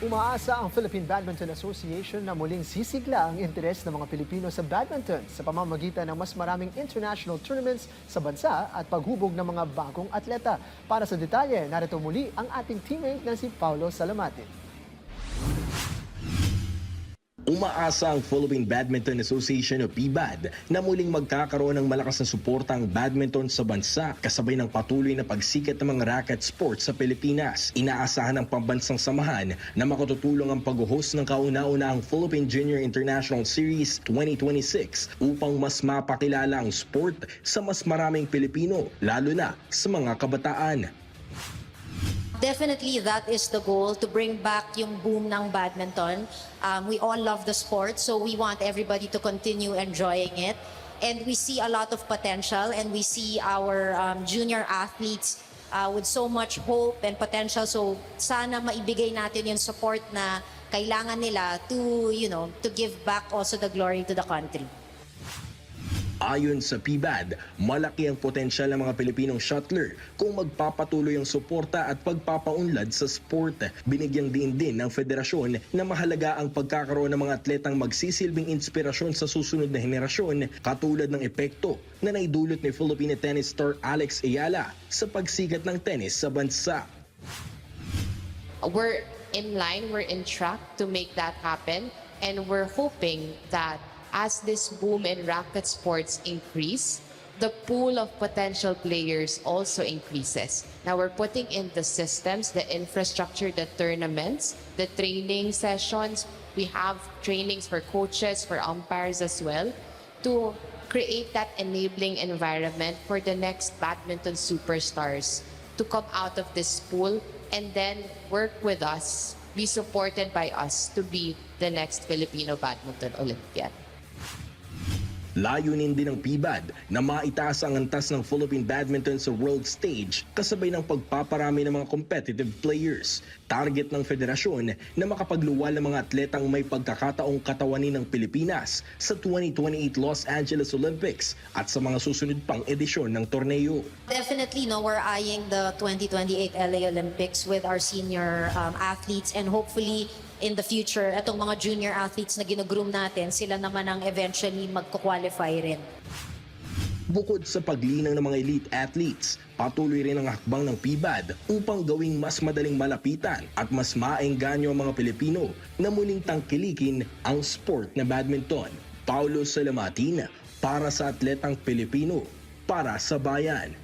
Umaasa ang Philippine Badminton Association na muling sisigla ang interes ng mga Pilipino sa badminton sa pamamagitan ng mas maraming international tournaments sa bansa at paghubog ng mga bagong atleta. Para sa detalye, narito muli ang ating teammate na si Paulo Salamatin. Umaasa ang Philippine Badminton Association o PBAD na muling magkakaroon ng malakas na suporta ang badminton sa bansa kasabay ng patuloy na pagsikat ng mga racket sports sa Pilipinas. Inaasahan ng pambansang samahan na makatutulong ang pag-host ng kauna-unahang Philippine Junior International Series 2026 upang mas mapakilala ang sport sa mas maraming Pilipino, lalo na sa mga kabataan. Definitely, that is the goal, to bring back yung boom ng badminton. We all love the sport, so we want everybody to continue enjoying it. And we see a lot of potential, and we see our junior athletes with so much hope and potential. So sana maibigay natin yung support na kailangan nila to, to give back also the glory to the country. Ayon sa PBAD, malaki ang potensyal ng mga Pilipinong shuttler kung magpapatuloy ang suporta at pagpapaunlad sa sport. Binigyang diin din ng federasyon na mahalaga ang pagkakaroon ng mga atletang magsisilbing inspirasyon sa susunod na henerasyon, katulad ng epekto na naidulot ni Filipino tennis star Alex Ayala sa pagsikat ng tennis sa bansa. We're in line, we're in track to make that happen, and we're hoping that as this boom in racket sports increase, the pool of potential players also increases. Now we're putting in the systems, the infrastructure, the tournaments, the training sessions. We have trainings for coaches, for umpires as well, to create that enabling environment for the next badminton superstars to come out of this pool and then work with us, be supported by us to be the next Filipino Badminton Olympian. Layunin din ng PBAD na maitaas ang antas ng Philippine Badminton sa world stage kasabay ng pagpaparami ng mga competitive players. Target ng federasyon na makapagluwal ng mga atletang may pagkakataong katawanin ng Pilipinas sa 2028 Los Angeles Olympics at sa mga susunod pang edisyon ng torneo. Definitely, we're eyeing the 2028 LA Olympics with our senior athletes, and hopefully in the future, itong mga junior athletes na ginugroom natin, sila naman ang eventually magko-qualify rin. Bukod sa paglinang ng mga elite athletes, patuloy rin ang hakbang ng PBAD upang gawing mas madaling malapitan at mas maengganyo ang mga Pilipino na muling tangkilikin ang sport na badminton. Paulo Salamatin, para sa atletang Pilipino, para sa bayan.